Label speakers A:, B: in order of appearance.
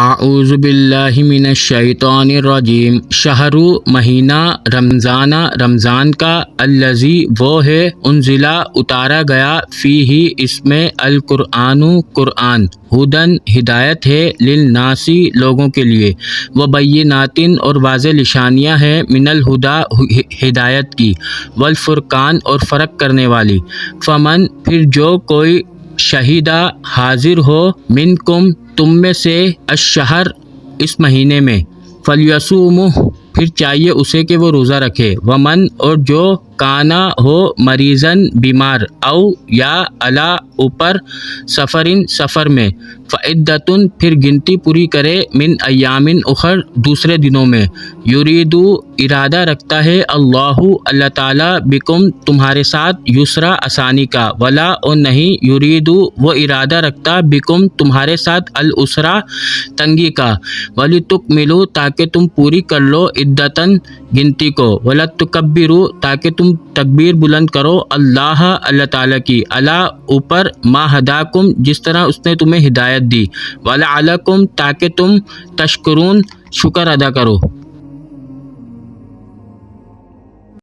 A: اعوذ باللہ من الشیطان الرجیم۔ شہر مہینہ رمضان کا، الذی وہ ہے، انزلہ اتارا گیا، فیہ اس میں، القرآن قرآن، ہدن ہدایت ہے، للناس لوگوں کے لیے، وبینات اور واضح نشانیاں ہیں، من الہدی ہدایت کی، والفرقان اور فرق کرنے والی، فمن پھر جو کوئی، شہیدہ حاضر ہو، منکم تم میں سے، الشہر اس مہینے میں، فلیصومہ پھر چاہیے اسے کہ وہ روزہ رکھے، ومن اور جو کانا ہو مریضن بیمار، او یا علی اوپر، سفرن سفر میں، فعدتن پھر گنتی پوری کرے، من ایامن اخر دوسرے دنوں میں، یریدو ارادہ رکھتا ہے، اللہ تعالیٰ، بکم تمہارے ساتھ، یسرا آسانی کا، ولا اور نہیں، یریدو وہ ارادہ رکھتا، بکم تمہارے ساتھ، العسرا تنگی کا، ولتکملوا تاکہ تم پوری کر لو، عدتن گنتی کو، ولتکبروا تاکہ تم تکبیر بلند کرو، اللہ تعالیٰ کی، علی اوپر، ما ہداکم جس طرح اس نے تمہیں ہدایت دی، ولعلکم تاکہ تم تشکرون شکر ادا کرو۔